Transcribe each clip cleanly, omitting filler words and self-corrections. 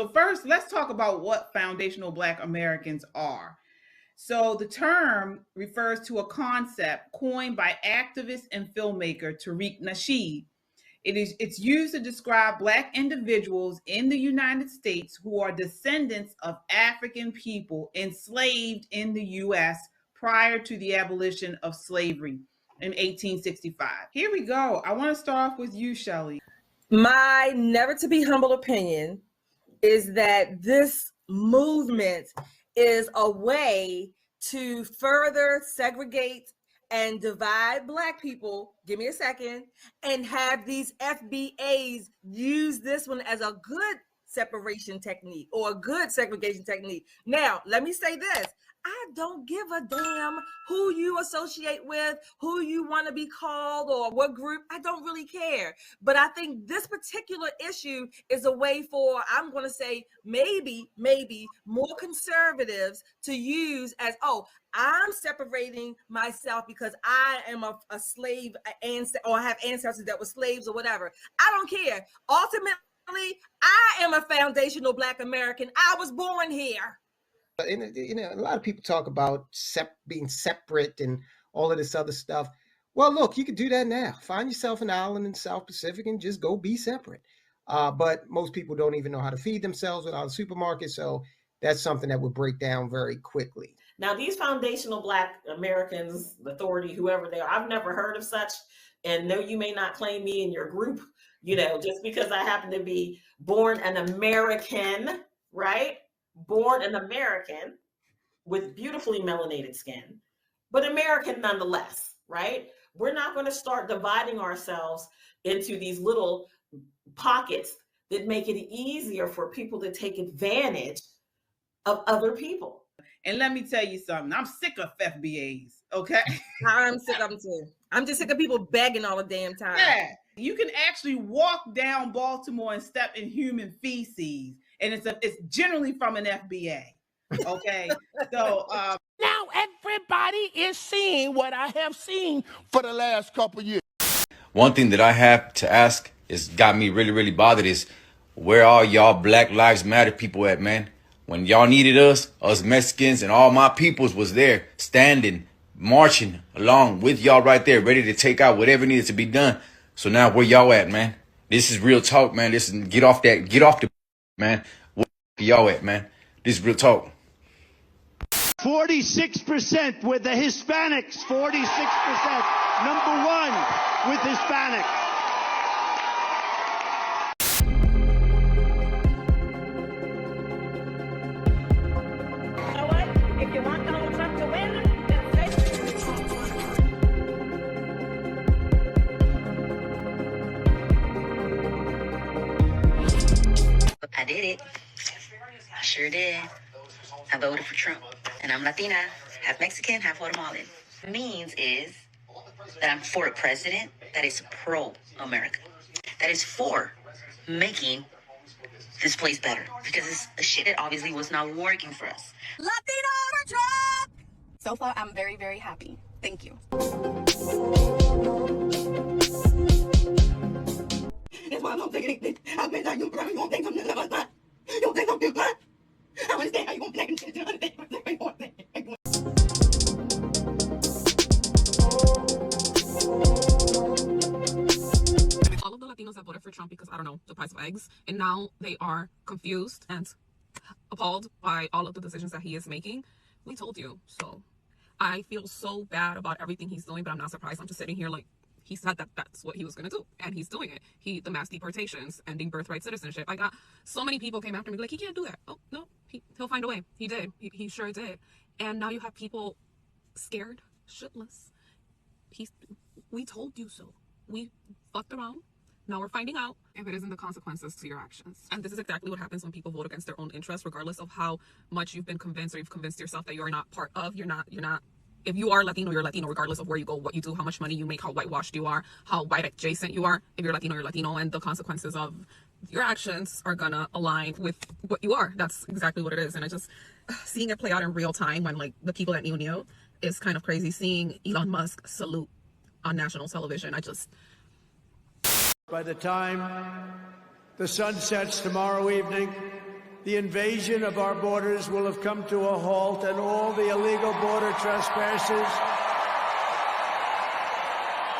So first, let's talk about what foundational Black Americans are. So the term refers to a concept coined by activist and filmmaker Tariq Nasheed. It's used to describe Black individuals in the United States who are descendants of African people enslaved in the U.S. prior to the abolition of slavery in 1865. Here we go. I want to start off with you, Shelley. My never to be humble opinion is that this movement is a way to further segregate and divide Black people, give me a second, and have these FBAs use this one as a good separation technique or a good segregation technique. Now, let me say this. I don't give a damn who you associate with, who you want to be called, or what group. I don't really care. But I think this particular issue is a way for, I'm going to say, maybe more conservatives to use as, oh, I'm separating myself because I am a slave or have ancestors that were slaves or whatever. I don't care. Ultimately, I am a foundational Black American. I was born here. And, a lot of people talk about being separate and all of this other stuff. Well, look, you could do that now. Find yourself an island in the South Pacific and just go be separate. But most people don't even know how to feed themselves without a supermarket. So that's something that would break down very quickly. Now, these foundational Black Americans, authority, whoever they are, I've never heard of such. And no, you may not claim me in your group, just because I happen to be born an American, right? Born an American with beautifully melanated skin, but American nonetheless, right? We're not going to start dividing ourselves into these little pockets that make it easier for people to take advantage of other people. And let me tell you something, I'm sick of FBAs, okay? I'm sick of them too. I'm just sick of people begging all the damn time. Yeah, you can actually walk down Baltimore and step in human feces, and it's generally from an FBA. Okay, so now everybody is seeing what I have seen for the last couple of years. One thing that I have to ask is got me really bothered is where are y'all Black Lives Matter people at, man? When y'all needed us Mexicans and all my peoples was there standing, marching along with y'all right there, ready to take out whatever needed to be done. So now where y'all at, man? This is real talk, man. This is get off the man. Where y'all at, man? This is real talk. 46% with the Hispanics. 46%. Number one with Hispanics. You know what? If you want Donald Trump to win, then I did it. I sure did. I voted for Trump. And I'm Latina, half Mexican, half Guatemalan. What it means is that I'm for a president that is pro-America. That is for making this place better. Because it's the shit that obviously was not working for us. Latina Trump! So far, I'm very, very happy. Thank you. that's why I don't take anything. I bet that you gonna take something like that. You don't take something like that. I understand how you gonna blame it. All of the Latinos that voted for Trump because, I don't know, the price of eggs, and now they are confused and appalled by all of the decisions that he is making. We told you. So I feel so bad about everything he's doing, but I'm not surprised. I'm just sitting here like, he said that that's what he was going to do, and he's doing it. The mass deportations, ending birthright citizenship. I got so many people came after me like, he can't do that. Oh, no, he'll find a way. He did. He sure did. And now you have people scared, shitless. We told you so. We fucked around. Now we're finding out if it isn't the consequences to your actions. And this is exactly what happens when people vote against their own interests, regardless of how much you've been convinced or you've convinced yourself that you're not part of. You're not. If you are Latino, you're Latino, regardless of where you go, what you do, how much money you make, how whitewashed you are, how white adjacent you are. If you're Latino, you're Latino, and the consequences of your actions are gonna align with what you are. That's exactly what it is. And I just, seeing it play out in real time when like the people that knew is kind of crazy. Seeing Elon Musk salute on national television, By the time the sun sets tomorrow evening, the invasion of our borders will have come to a halt, and all the illegal border trespassers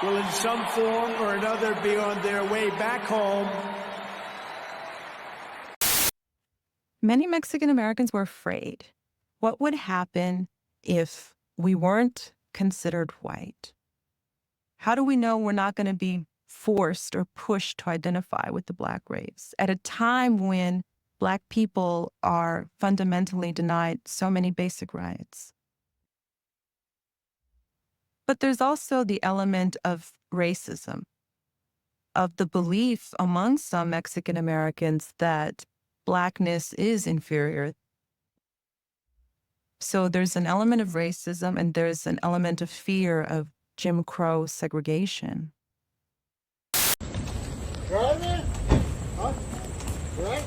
will in some form or another be on their way back home. Many Mexican Americans were afraid. What would happen if we weren't considered white? How do we know we're not going to be forced or pushed to identify with the Black race at a time when Black people are fundamentally denied so many basic rights? But there's also the element of racism, of the belief among some Mexican Americans that Blackness is inferior. So there's an element of racism and there's an element of fear of Jim Crow segregation. Right? Huh? Right?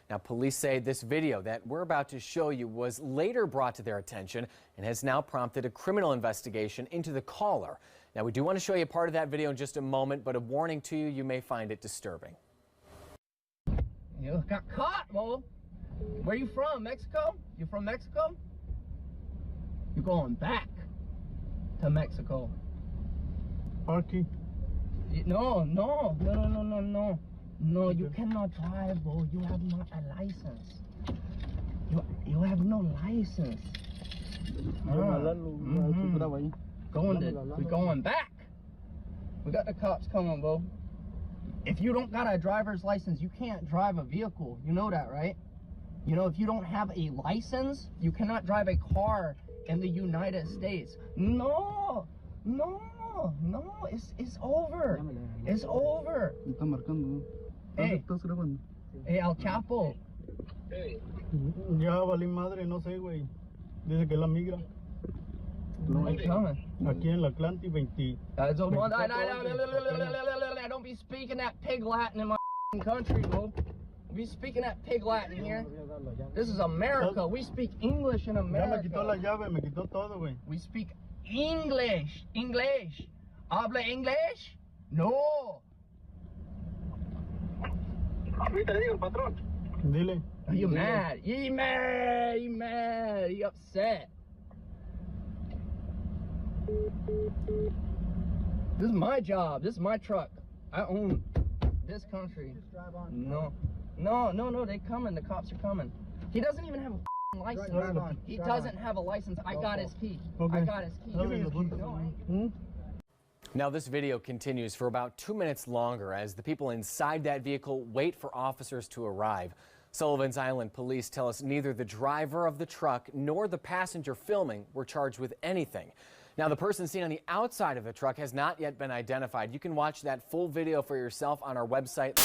Now, police say this video that we're about to show you was later brought to their attention and has now prompted a criminal investigation into the caller. Now, we do want to show you part of that video in just a moment, but a warning to you, you may find it disturbing. You got caught, Mo. Where you from? Mexico? You from Mexico? You're going back to Mexico. Parky. No. No, you cannot drive, bro. You have not a license. You have no license. We're going back. We got the cops coming, bro. If you don't got a driver's license, you can't drive a vehicle. You know that, right? You know, if you don't have a license, you cannot drive a car in the United States. No, it's over. It's over. Hey, Al Chapo. Ya valí madre, no sé, güey. Dice que la migra. Aquí en la Atlantic 20. Don't be speaking that pig Latin in my country, bro. We speaking that pig Latin here. This is America. We speak English in America. Ya me quitó la llave, me quitó todo, güey. We speak English. Habla English? No. Ahorita le digo el patrón. Dile. Are you mad? You mad. You upset. This is my job. This is my truck. I own this country. No. They coming. The cops are coming. He doesn't even have a license. He doesn't have a license. I got his key. I got his key. Now, this video continues for about 2 minutes longer as the people inside that vehicle wait for officers to arrive. Sullivan's Island police tell us neither the driver of the truck nor the passenger filming were charged with anything. Now, the person seen on the outside of the truck has not yet been identified. You can watch that full video for yourself on our website.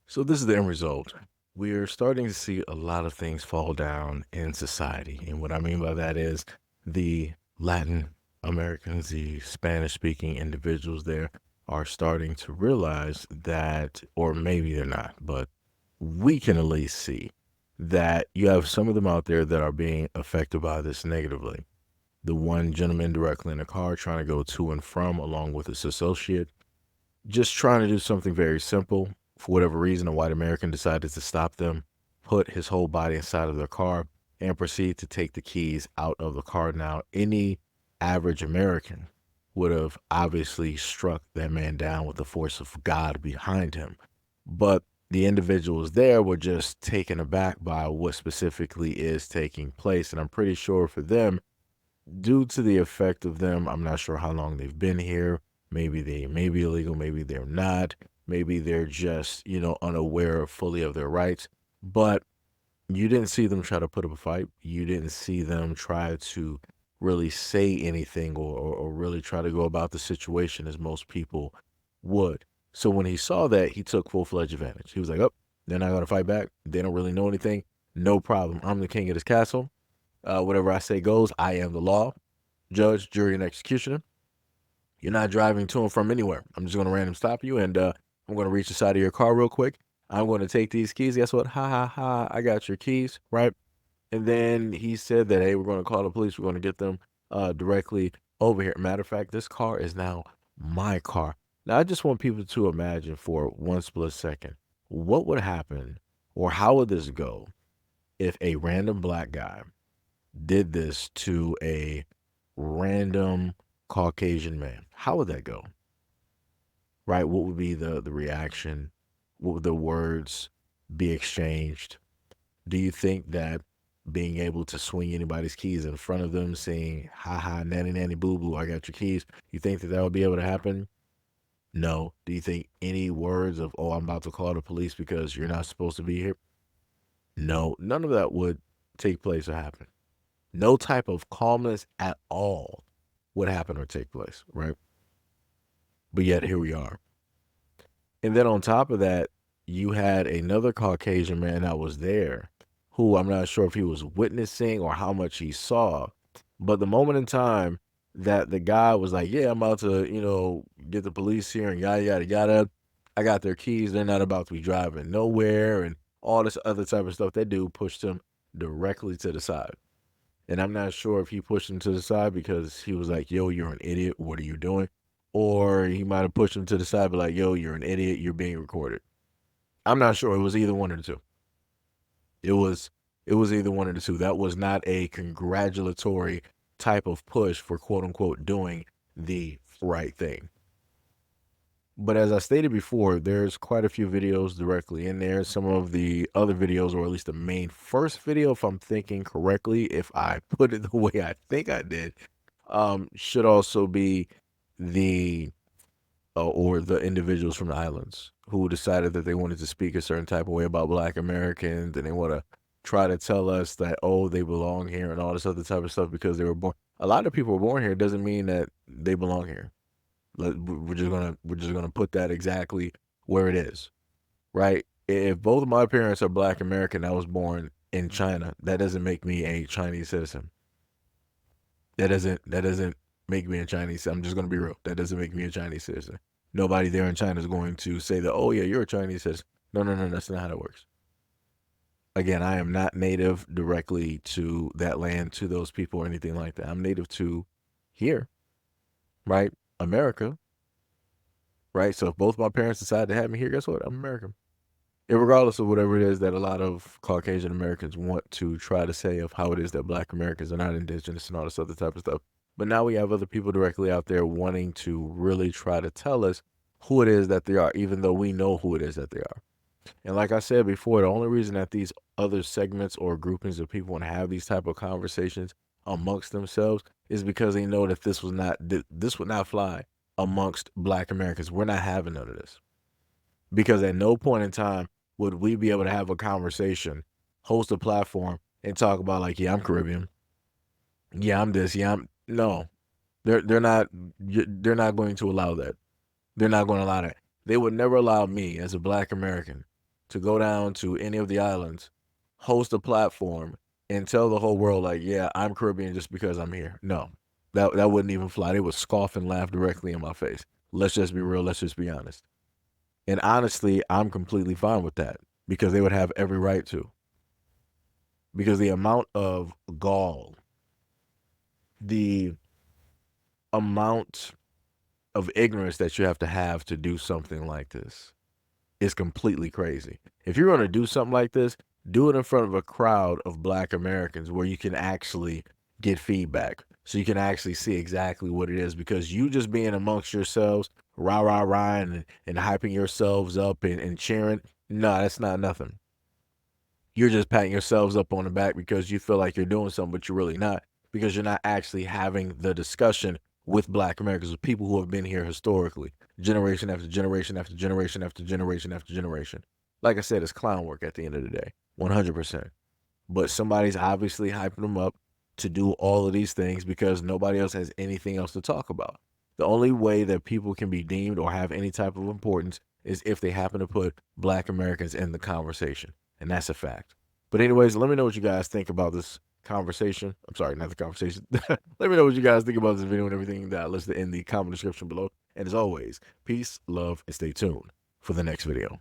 So this is the end result. We're starting to see a lot of things fall down in society. And what I mean by that is the Latin Americans, the Spanish-speaking individuals there are starting to realize that, or maybe they're not, but we can at least see that you have some of them out there that are being affected by this negatively. The one gentleman directly in a car trying to go to and from along with his associate, just trying to do something very simple. For whatever reason, a white American decided to stop them, put his whole body inside of their car, and proceed to take the keys out of the car. Now, any average American would have obviously struck that man down with the force of God behind him. But the individuals there were just taken aback by what specifically is taking place. And I'm pretty sure for them, due to the effect of them, I'm not sure how long they've been here, Maybe they may be illegal, maybe they're not. Maybe they're just, unaware fully of their rights. But you didn't see them try to put up a fight. You didn't see them try to really say anything or really try to go about the situation as most people would. So when he saw that, he took full-fledged advantage. He was like, oh, they're not going to fight back. They don't really know anything. No problem. I'm the king of this castle. Whatever I say goes. I am the law, judge, jury, and executioner. You're not driving to and from anywhere. I'm just going to random stop you, and I'm going to reach the side of your car real quick. I'm going to take these keys. Guess what? Ha, ha, ha. I got your keys, right? And then he said that, hey, we're going to call the police. We're going to get them directly over here. Matter of fact, this car is now my car. Now, I just want people to imagine for one split second, what would happen or how would this go if a random black guy did this to a random Caucasian man? How would that go? Right? What would be the reaction? What would the words be exchanged? Do you think that being able to swing anybody's keys in front of them, saying, ha ha, nanny, nanny, boo boo, I got your keys, you think that would be able to happen? No. Do you think any words of, oh, I'm about to call the police because you're not supposed to be here? No. None of that would take place or happen. No type of calmness at all would happen or take place, right? But yet here we are. And then on top of that, you had another Caucasian man that was there who I'm not sure if he was witnessing or how much he saw. But the moment in time that the guy was like, yeah, I'm about to, get the police here and yada, yada, yada. I got their keys. They're not about to be driving nowhere and all this other type of stuff. That dude pushed him directly to the side. And I'm not sure if he pushed him to the side because he was like, yo, you're an idiot. What are you doing? Or he might have pushed him to the side, but like, yo, you're an idiot. You're being recorded. I'm not sure. It was either one of the two. It was either one of the two. That was not a congratulatory type of push for quote unquote doing the right thing. But as I stated before, there's quite a few videos directly in there. Some of the other videos, or at least the main first video, if I'm thinking correctly, if I put it the way I think I did, should also be the or the individuals from the islands who decided that they wanted to speak a certain type of way about Black Americans, and they want to try to tell us that, oh, they belong here and all this other type of stuff because they were born. A lot of people were born here. It doesn't mean that they belong here. We're just gonna put that exactly where it is, right? If both of my parents are Black American, I was born in China, that doesn't make me a Chinese citizen. That doesn't make me a Chinese. I'm just gonna be real. That doesn't make me a Chinese citizen. Nobody there in China is going to say that, oh yeah, you're a Chinese citizen. No, that's not how that works. Again, I am not native directly to that land, to those people, or anything like that. I'm native to here, right? America, right? So if both my parents decide to have me here, guess what? I'm American. Regardless of whatever it is that a lot of Caucasian Americans want to try to say of how it is that Black Americans are not indigenous and all this other type of stuff. But now we have other people directly out there wanting to really try to tell us who it is that they are, even though we know who it is that they are. And like I said before, the only reason that these other segments or groupings of people want to have these type of conversations amongst themselves is because they know that this would not fly amongst Black Americans. We're not having none of this. Because at no point in time would we be able to have a conversation, host a platform, and talk about like, yeah, I'm Caribbean. Yeah, I'm this. Yeah, I'm no. They're not going to allow that. They're not going to allow that. They would never allow me as a Black American to go down to any of the islands, host a platform, and tell the whole world like, yeah, I'm Caribbean just because I'm here. No, that wouldn't even fly. They would scoff and laugh directly in my face. Let's just be real. Let's just be honest. And honestly, I'm completely fine with that because they would have every right to. Because the amount of gall, the amount of ignorance that you have to do something like this is completely crazy. If you're going to do something like this, do it in front of a crowd of Black Americans where you can actually get feedback. So you can actually see exactly what it is, because you just being amongst yourselves, rah, rah, rah, and hyping yourselves up and cheering. No, that's not nothing. You're just patting yourselves up on the back because you feel like you're doing something, but you're really not, because you're not actually having the discussion with Black Americans, with people who have been here historically, generation after generation after generation after generation after generation. Like I said, it's clown work at the end of the day, 100%. But somebody's obviously hyping them up to do all of these things because nobody else has anything else to talk about. The only way that people can be deemed or have any type of importance is if they happen to put Black Americans in the conversation. And that's a fact. But anyways, let me know what you guys think about this conversation. I'm sorry, not the conversation. Let me know what you guys think about this video and everything that I listed in the comment description below. And as always, peace, love, and stay tuned for the next video.